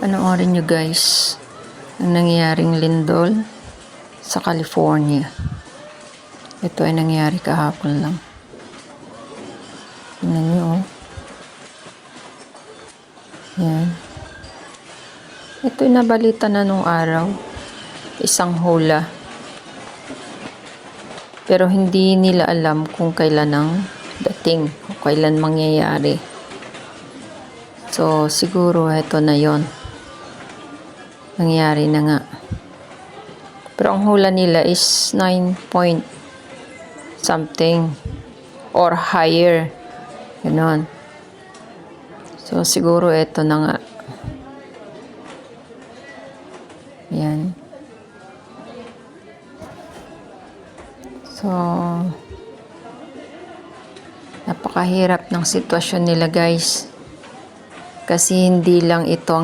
Panoorin nyo guys ang nangyaring lindol sa California. Ito ay nangyari kahapon lang. Tingnan nyo oh. Yan. Ito ay nabalita na nung araw. Isang hula. Pero hindi nila alam kung kailan ang dating o kailan mangyayari. So siguro ito na yon. Nangyari na nga. Pero ang hula nila is 9 point something or higher. Ganon. So siguro ito na nga. Yan. So napakahirap ng sitwasyon nila guys. Kasi hindi lang ito ang